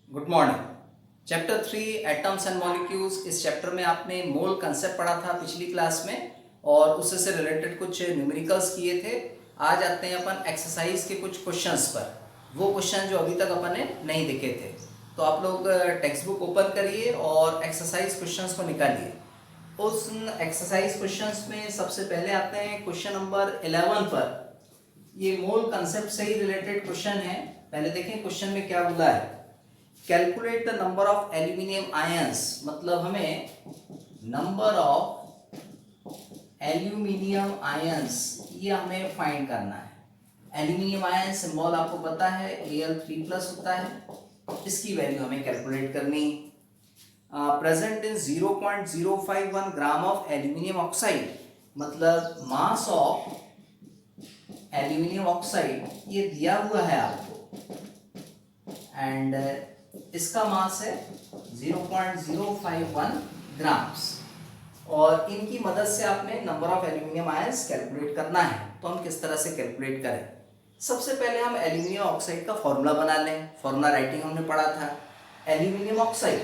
Good morning. Chapter 3 atoms and molecules. इस chapter में आपने मोल कंसेप्ट पढ़ा था पिछली क्लास में और उससे से रिलेटेड कुछ न्यूमेरिकल्स किए थे। आज आते हैं अपन एक्सरसाइज के कुछ क्वेश्चंस पर, वो क्वेश्चन जो अभी तक अपन ने नहीं देखे थे। तो आप लोग टेक्स्ट बुक ओपन करिए और एक्सरसाइज क्वेश्चंस को निकालिए। उस एक्सरसाइज क्वेश्चंस में सबसे पहले आते हैं क्वेश्चन नंबर 11 पर। ये मोल कंसेप्ट से ही रिलेटेड क्वेश्चन है। पहले देखें क्वेश्चन में क्या बोला है। Calculate the number of aluminium ions, मतलब हमें नंबर ऑफ एल्यूमिनियम आयंस ये हमें फाइंड करना है। एल्यूमिनियम आयन सिंबल आपको पता है Al3+ होता है, इसकी वैल्यू हमें कैलकुलेट करनी। Present in 0.051 gram of aluminium oxide, मतलब मास ऑफ एल्यूमिनियम ऑक्साइड ये दिया हुआ है आपको एंड इसका मास है 0.051 ग्राम्स और इनकी मदद से आपने number of aluminium ions calculate करना है। तो हम किस तरह से कैलकुलेट करें। सबसे पहले हम एल्यूमिनियम ऑक्साइड का फॉर्मूला बना लें। फॉर्मूला राइटिंग हमने पढ़ा था। एल्यूमिनियम ऑक्साइड,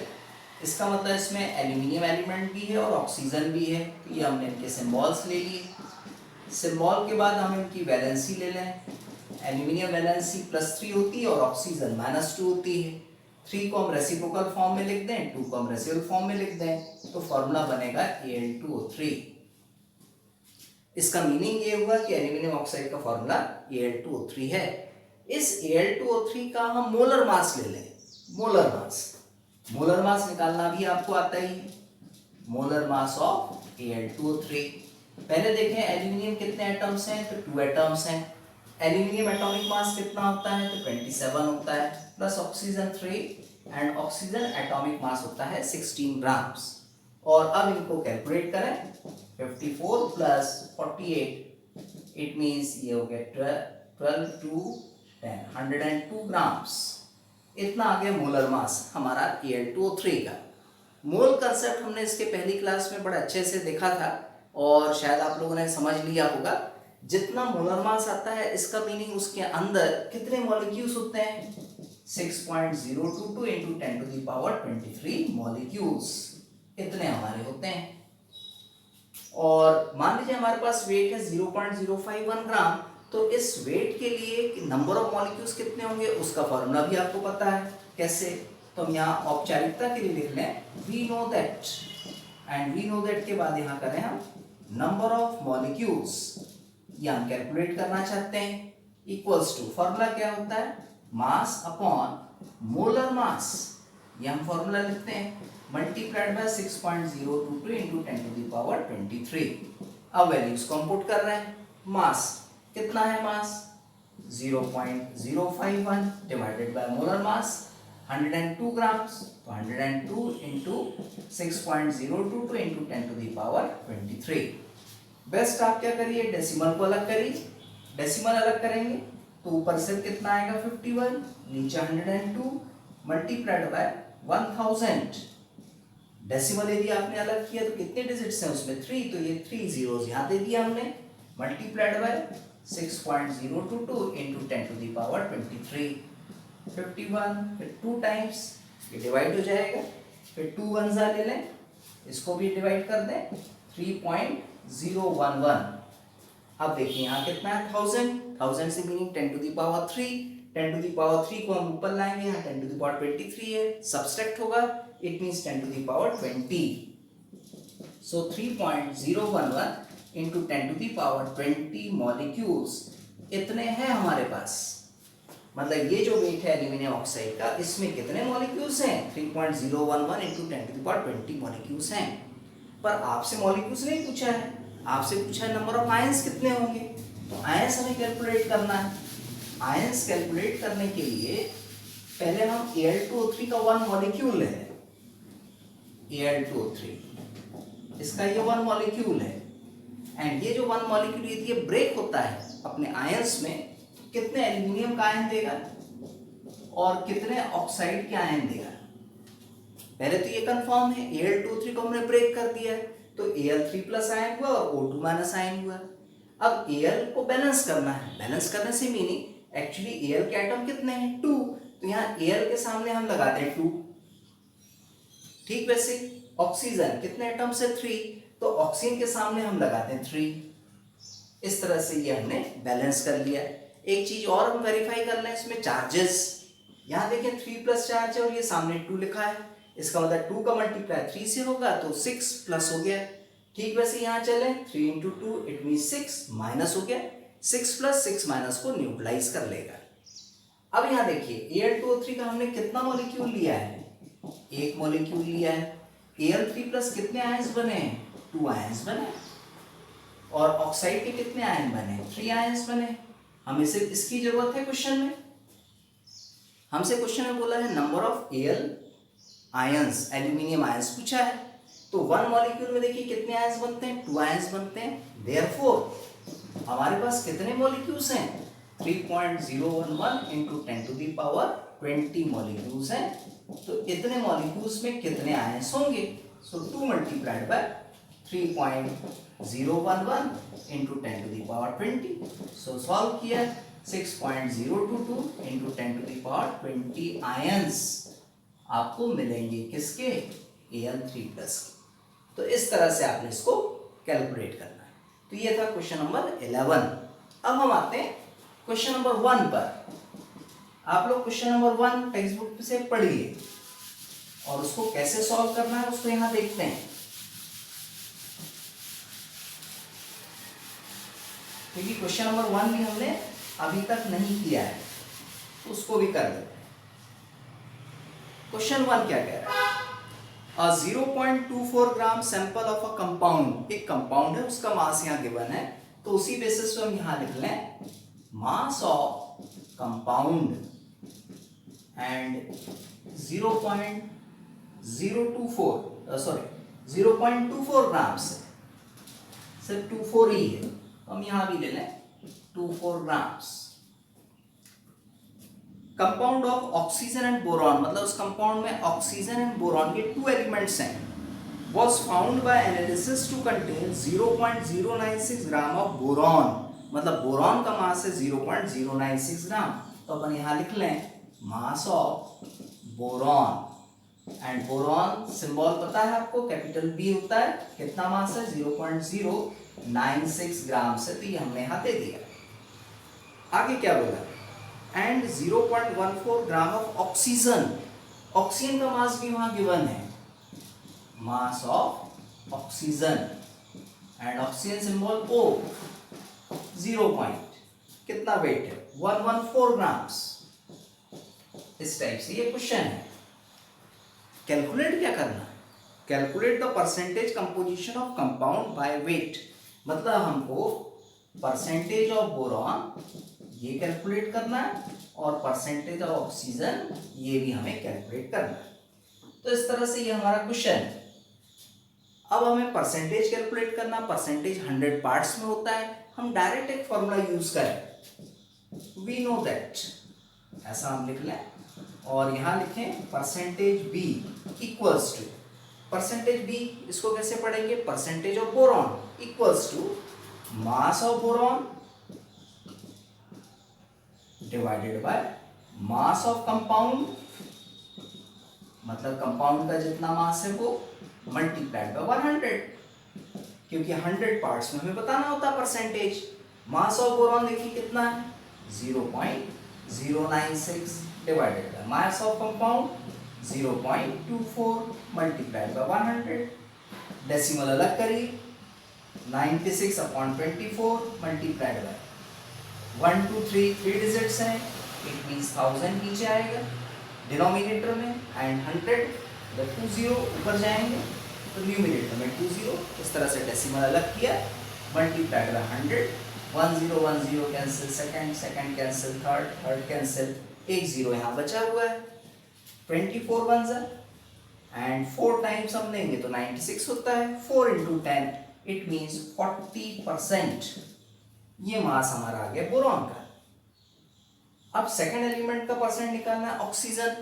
इसका मतलब इसमें एल्यूमिनियम एलिमेंट भी है और ऑक्सीजन भी है। तो ये हमने इनके सिंबल्स ले लिए। सिंबल के बाद हम इनकी वैलेंसी ले लें। एल्यूमिनियम वैलेंसी +3 होती है और ऑक्सीजन -2 होती है। 3 को हम रेसिप्रोकल फॉर्म में लिख दें, 2 को हम रेसिडुअल फॉर्म में लिख दें, तो फॉर्मूला बनेगा Al2O3। इसका मीनिंग ये हुआ कि एल्यूमिनियम ऑक्साइड का फॉर्मूला Al2O3 है। इस Al2O3 का हम मोलर मास ले लें। मोलर मास निकालना भी आपको आता ही। Molar mass of Al2O3। पहले देखें एल्यूमिनियम कितने एटम्स हैं, तो 2 एटम्स हैं। एल्यूमिनियम एटॉमिक मास कितना होता है, तो 27 होता है, plus oxygen 3 and oxygen atomic mass होता है 16 ग्राम्स। और अब इनको कैलकुलेट करें। 54 प्लस 48 इट मींस ये हो गया 12 to 10 102 ग्राम्स। इतना आ गया मोलर मास हमारा Al2O3 का। मोल कंसेप्ट हमने इसके पहली क्लास में बड़े अच्छे से देखा था और शायद आप लोगों ने समझ लिया होगा। जितना मोलर मास आता है इसका मीनिंग उसके अंदर कितने मॉलिक्यूल्स होते हैं, 6.022 × 10⁻23 मॉलिक्यूल्स, इतने हमारे होते हैं। और मान लीजिए हमारे पास वेट है 0.051 ग्राम, तो इस वेट के लिए नंबर ऑफ मॉलिक्यूल्स कितने होंगे उसका फॉर्मूला भी आपको पता है। कैसे, तो हम यहाँ औपचारिकता के लिए लिख लें we know that, and we know that के बाद यहाँ करें हम नंबर ऑफ मॉलिक्यूल्स, ये हम कैलकुलेट करना चाहते हैं। इक्वल्स टू, फॉर्मूला क्या होता है, मास अपॉन मोलर मास, ये हम फॉर्मूला लिखते हैं, मल्टीप्लाइड बाय 6.022 × 10⁻23। अब वैल्यूज को हम पुट कर रहे हैं। मास कितना है, मास 0.051 divided by molar mass 102 grams, तो 102 × 6.022 × 10⁻23। बेस्ट आप क्या करिए, डेसिमल को अलग करिए। डेसिमल अलग करेंगे तो ऊपर से कितना आएगा 51, नीचे 102 मल्टीप्लाइड बाय 1000। डेसिमल यदि आपने अलग किया तो कितने डिजिट्स हैं उसमें 3, तो ये 3 zeros यहाँ दे दिया हमने, मल्टीप्लाइड बाय 6.022 × 10⁻23। 51 फिर 2 टाइम्स, ये डिवाइड हो जाएगा, फिर 2 1 ले लें, इसको भी डिवाइड कर दें, 3.011। अब देखिए यहाँ कितना है 1000 से मीनिंग 10⁻3, 10⁻3 को हम ऊपर लाएंगे, यहाँ 10⁻23 है, सब्सट्रैक्ट होगा, इट मींस 10⁻20। सो 3.011 × 10⁻20 मॉलिक्यूल्स इतने हैं हमारे पास। मतलब ये जो वेट है एल्यूमिनियम ऑक्साइड का, इसमें कितने मॉलिक्यूल्स हैं, 3.011 × 10⁻20 मॉलिक्यूल्स हैं। पर आपसे मॉलिक्यूल्स नहीं पूछा है, आपसे पूछा है नंबर ऑफ आयंस कितने होंगे। तो आयंस हमें कैलकुलेट करना है। आयंस कैलकुलेट करने के लिए पहले हम Al2O3 का 1 मॉलिक्यूल ले लें। Al2O3 इसका ये 1 मॉलिक्यूल है एंड ये जो 1 मॉलिक्यूल यदि ये ब्रेक होता है अपने आयंस में, कितने एल्यूमिनियम का आयन देगा और कितने ऑक्साइड के आयन देगा। पहले तो ये कंफर्म है, Al2O3 को हमने ब्रेक कर दिया है तो Al3+ आयन हुआ और O2- आयन हुआ। अब Al को बैलेंस करना है। बैलेंस करने से मीनिंग एक्चुअली Al के एटम कितने हैं, 2, तो यहाँ Al के सामने हम लगाते हैं 2। ठीक, वैसे ऑक्सीजन कितने एटम्स है 3, तो ऑक्सीजन के सामने हम लगाते हैं 3। इस तरह से ये हमने बैलेंस कर लिया। एक चीज और हम वेरीफाई कर लें इसमें, चार्जेस। यहाँ देखें 3 प्लस चार्ज है और ये सामने 2 लिखा है, इसका मतलब 2 का मल्टीप्लाई 3 से होगा तो 6 प्लस हो गया। ठीक, वैसे यहाँ चले 3 इंटू 2 इट मीन 6 माइनस हो गया, 6 प्लस 6 माइनस को न्यूट्रलाइज कर लेगा। अब यहाँ देखिए Al2O3 का हमने कितना मॉलिक्यूल लिया है, एक मॉलिक्यूल लिया है। Al3 प्लस कितने आयंस बने हैं, 2 आयंस बने। और ऑक्साइड के कितने आयन बने, 3 आयंस बने। हमें सिर्फ इसकी जरूरत है क्वेश्चन में। हमसे क्वेश्चन में बोला है number of Al ions, aluminium ions पूछा है। तो 1 मॉलिक्यूल में देखिए कितने आयंस बनते हैं, 2 आयंस बनते हैं। देयरफॉर हमारे पास कितने मॉलिक्यूल्स हैं, 3.011 into 10 to the power 20 molecules हैं। तो इतने मॉलिक्यूल्स में कितने आयंस होंगे, so 2 multiplied by 3.011 into 10 to the power 20। So solve किया, 6.022 into 10 to the power 20 ions आपको मिलेंगे किसके, Al3 प्लस के। तो इस तरह से आपने इसको कैलकुलेट करना है। तो ये था क्वेश्चन नंबर 11। अब हम आते हैं क्वेश्चन नंबर 1 पर। आप लोग क्वेश्चन नंबर 1 टेक्स्ट बुक से पढ़िए और उसको कैसे सॉल्व करना है उसको यहां देखते हैं। क्योंकि क्वेश्चन नंबर 1 भी हमने अभी तक नहीं किया है, तो उसको भी कर देते हैं। क्वेश्चन 1 क्या कह रहा है, A 0.24 gram sample of a compound, एक कंपाउंड है उसका मास यहाँ गिवन है, तो उसी बेसिस पे हम यहाँ लिख लें मास ऑफ कंपाउंड एंड 0.24 ग्राम से सिर्फ 24 ही है, तो हम यहाँ भी ले लें 24 grams. Compound of oxygen and boron, मतलब उस कंपाउंड में ऑक्सीजन एंड बोरॉन के 2 एलिमेंट्स हैं, was found by analysis to contain 0.096 gram of boron, मतलब बोरॉन का मास है 0.096 ग्राम। तो अपन यहाँ लिख लें मास of boron and boron symbol पता है आपको, कैपिटल बी होता है। कितना मास है 0.096 ग्राम से, तो ये हमने यहाँ दे दिया। आगे क्या बोला, and 0.14 gram of oxygen, oxygen का मास भी वहां गिवन है, मास of oxygen and oxygen symbol O, 0 point कितना वेट है 114 ग्राम्स। इस टाइप से ये क्वेश्चन है। कैलकुलेट क्या करना है, calculate the percentage composition of compound by weight, मतलब हमको परसेंटेज ऑफ बोरॉन ये कैलकुलेट करना है और परसेंटेज ऑफ ऑक्सीजन ये भी हमें कैलकुलेट करना है। तो इस तरह से ये हमारा क्वेश्चन है। अब हमें परसेंटेज कैलकुलेट करना, परसेंटेज 100 पार्ट्स में होता है। हम डायरेक्ट एक फॉर्मूला यूज करें, वी नो दैट, ऐसा हम लिख लें और यहां लिखें percentage B equals to, percentage B इसको कैसे पढ़ेंगे, percentage of boron equals to mass of boron divided by mass of compound, मतलब कंपाउंड का जितना मास है वो मल्टीप्लाइड बाय 100, क्योंकि 100 पार्ट्स में हमें बताना होता है परसेंटेज। मास ऑफ बोरॉन देखिए कितना है 0.096 divided by mass of compound 0.24 multiplied by 100, decimal अलग करिए 96/24 मल्टीप्लाइड बाय 1 2 3 डिजिट्स हैं, इट मींस 1000 नीचे आएगा डिनोमिनेटर में एंड 100 जब 20 ऊपर जाएंगे तो न्यूमिनेटर में 20, इस तरह से डेसिमल अलग किया multiplied by 100, 1 0 cancel, second cancel, third cancel, एक 0 यहाँ बचा हुआ है, 24 1 एंड 4 टाइम्स हम लेंगे तो 96 होता है, 4 इंटू 10 इट मीन्स 40%। ये मास हमारा आ गया बोरॉन का। अब सेकंड एलिमेंट का परसेंट निकालना है ऑक्सीजन,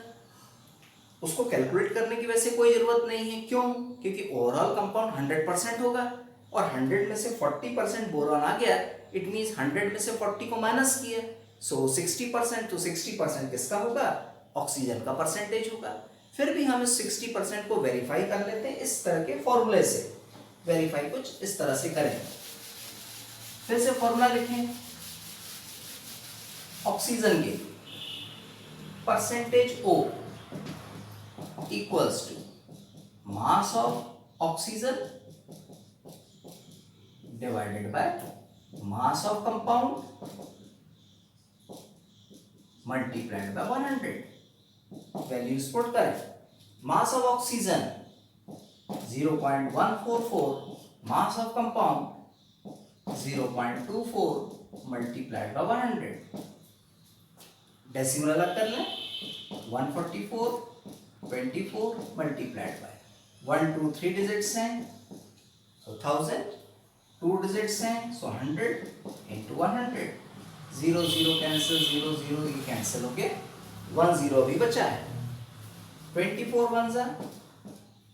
उसको कैलकुलेट करने की वैसे कोई जरूरत नहीं है, क्यों, क्योंकि ओवरऑल कंपाउंड 100% होगा और 100 में से 40% बोरॉन आ गया, इट मींस 100 में से 40 को माइनस किया, सो 60%, तो 60% किसका होगा ऑक्सीजन का परसेंटेज होगा। फिर भी हम इस 60% को वेरीफाई कर लेते हैं इस तरह के फॉर्मूले से। वेरीफाई कुछ इस तरह से करें। फिर से फॉर्मूला लिखें। ऑक्सीजन के percentage O equals to mass of oxygen divided by mass of compound multiplied by 100। Values put करें। Mass of oxygen 0.144, mass of compound 0.24 multiplied by 100। Decimal अलग कर लें। 144 24 मल्टीप्लाइड बाय 1 2 3 डिजिट्स हैं so 1000, 2 डिजिट्स हैं so 100 into 100। 0 0 cancel, 0 0 ये cancel हो गए, 1 0 भी बचा है। 24 1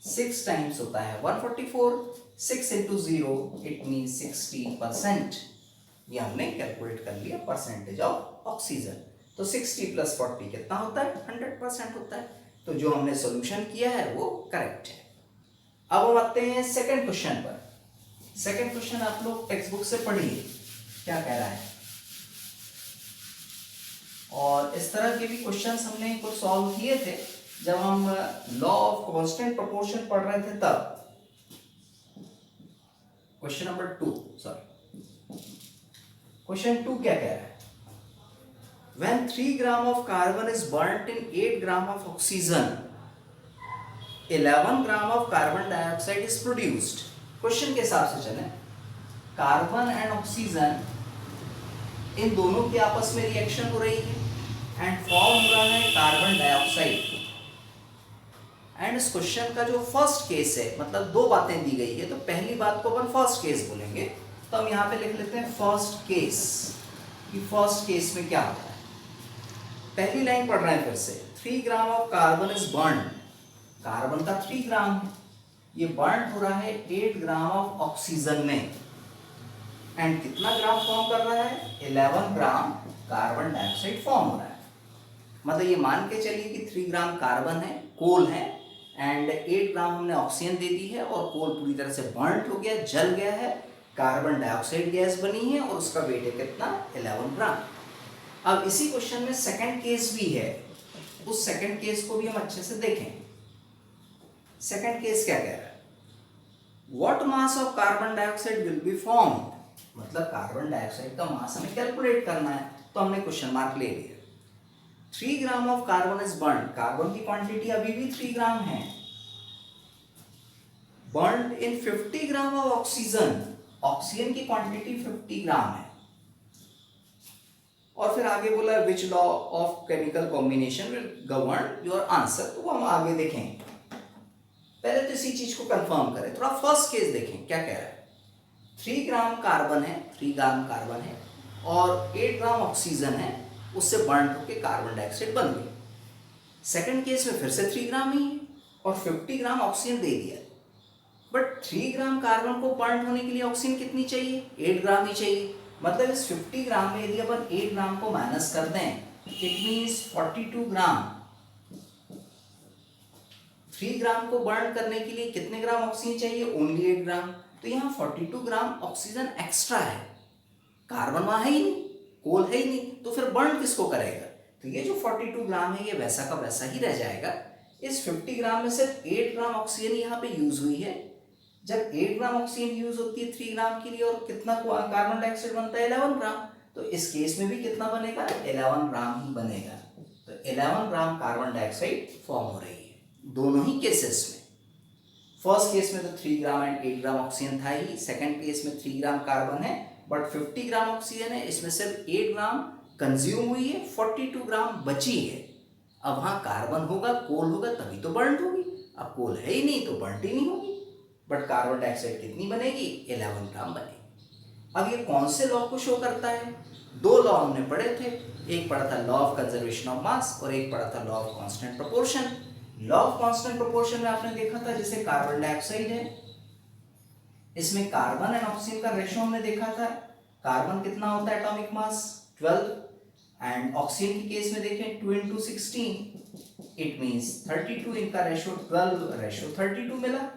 6 टाइम्स होता है 144, 6 into 0 इट मीन्स 60%। ये हमने कैलकुलेट कर लिया परसेंटेज ऑफ ऑक्सीजन। तो 60 + 40 कितना होता है? 100% होता है। तो जो हमने सॉल्यूशन किया है वो करेक्ट है। अब हम आते हैं सेकंड क्वेश्चन पर। सेकंड क्वेश्चन आप लोग टेक्स्ट बुक से पढ़िए क्या कह रहा है। और इस तरह के भी क्वेश्चंस हमने कुछ सॉल्व किए थे जब हम लॉ ऑफ कांस्टेंट प्रोपोर्शन पढ़ रहे थे तब। क्वेश्चन नंबर 2, सॉरी क्वेश्चन 2 क्या कह रहा है? When 3 gram of carbon is burnt in 8 gram of oxygen, 11 gram of carbon dioxide is produced। Question के हिसाब से चलें। कार्बन एंड ऑक्सीजन इन दोनों की आपस में रिएक्शन हो रही है एंड फॉर्म हो रहा है कार्बन डाइऑक्साइड। एंड इस क्वेश्चन का जो फर्स्ट केस है, मतलब दो बातें दी गई है, तो पहली बात को अपन फर्स्ट केस बोलेंगे। तो हम यहाँ पे लिख लेते हैं फर्स्ट केस। कि फर्स्ट केस में क्या होता है? पहली लाइन पढ़ रहे हैं फिर से। 3 gram of carbon is burn. Carbon का 3 ग्राम है, ये बर्न हो रहा है 8 ग्राम ऑफ ऑक्सीजन में। एंड कितना ग्राम फॉर्म कर रहा है? 11 ग्राम कार्बन डाइऑक्साइड फॉर्म हो रहा है। मतलब ये मान के चलिए कि 3 ग्राम कार्बन है, कोल है, एंड 8 ग्राम हमने ऑक्सीजन दे दी है और कोल पूरी तरह से बर्न हो गया, जल गया है, कार्बन डाइऑक्साइड गैस बनी है और उसका वेट है कितना? 11 ग्राम। अब इसी क्वेश्चन में सेकंड केस भी है, उस सेकंड केस को भी हम अच्छे से देखें। सेकंड केस क्या कह रहा है? What mass of carbon dioxide will be formed. मतलब कार्बन डाइऑक्साइड का मास हमें कैलकुलेट करना है, तो हमने क्वेश्चन मार्क ले लिया। 3 gram of carbon is burn. Carbon की क्वांटिटी अभी भी 3 ग्राम है। Burn in 50 gram of oxygen. Oxygen की क्वांटिटी 50 ग्राम है। और फिर आगे बोला which law of chemical combination will govern your answer. तो वो हम आगे देखेंगे। पहले तो इसी चीज को कंफर्म करें। थोड़ा फर्स्ट केस देखें क्या कह रहा है। 3 ग्राम कार्बन है, 3 ग्राम कार्बन है और 8 ग्राम ऑक्सीजन है, उससे बर्न होकर कार्बन डाइऑक्साइड बन गई। सेकंड केस में फिर से 3 ग्राम ही है और 50 ग्राम ऑक्सीजन दे दिया। बट 3 ग्राम कार्बन को बर्न होने के लिए ऑक्सीजन कितनी चाहिए? 8 ग्राम ही चाहिए। मतलब इस 50 ग्राम में यदि अपन 8 ग्राम को माइनस कर दें, इट मीन्स 42 ग्राम। 3 ग्राम को बर्न करने के लिए कितने ग्राम ऑक्सीजन चाहिए? ओनली 8 ग्राम। तो यहाँ 42 ग्राम ऑक्सीजन एक्स्ट्रा है। कार्बन वहां है ही नहीं, कोल है ही नहीं, तो फिर बर्न किसको करेगा? तो ये जो 42 ग्राम है ये वैसा का वैसा ही रह जाएगा। इस 50 ग्राम में सिर्फ 8 ग्राम ऑक्सीजन यहाँ पे यूज हुई है। जब 8 ग्राम ऑक्सीजन यूज होती है 3 ग्राम के लिए और कितना कार्बन डाइऑक्साइड बनता है? 11 ग्राम। तो इस केस में भी कितना बनेगा? 11 ग्राम ही बनेगा। तो 11 ग्राम कार्बन डाइऑक्साइड फॉर्म हो रही है दोनों ही केसेस में। फर्स्ट केस में तो 3 ग्राम एंड 8 ग्राम ऑक्सीजन था ही। सेकंड केस में 3 ग्राम कार्बन है बट 50 ग्राम ऑक्सीजन है, इसमें सिर्फ 8 ग्राम कंज्यूम हुई है, 42 ग्राम बची है। अब वहां कार्बन होगा, कोल होगा, तभी तो बर्न होगी। अब कोल है ही नहीं तो बर्न ही नहीं होगी। बट कार्बन डाइऑक्साइड कितनी बनेगी? 11 ग्राम बनेगी। अब ये कौन से लॉ को शो करता है? 2 लॉ हमने पढ़े थे। एक पढ़ा था law of conservation of mass और एक पढ़ा था law of constant proportion. Law of constant proportion में आपने देखा था जैसे कार्बन डाइऑक्साइड है, इसमें कार्बन एंड ऑक्सीजन का रेशो हमने देखा था। कार्बन कितना होता है एटॉमिक मास? 12। एंड ऑक्सीजन की केस में देखें 2 into 16 इट मीन्स 32, इनका रेशो 12 रेशो 32 मिला।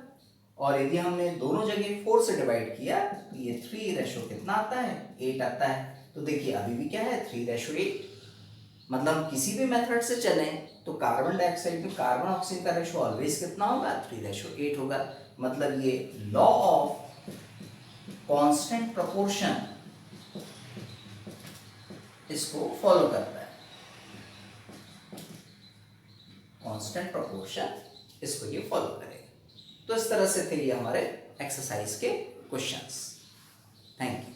और यदि हमने दोनों जगह 4 से डिवाइड किया तो ये 3 रेशो कितना आता है 8 आता है। तो देखिए अभी भी क्या है 3:8, मतलब किसी भी मेथड से चलें तो कार्बन डाइऑक्साइड में कार्बन ऑक्सीजन का रेशो ऑलवेज कितना होगा 3:8 होगा। मतलब ये लॉ ऑफ कांस्टेंट प्रोपोर्शन इसको फॉलो करता है, कांस्टेंट प्रोपोर्शन इसको ये फॉलो करेगा। तो इस तरह से थे ये हमारे एक्सरसाइज के क्वेश्चंस। Thank you.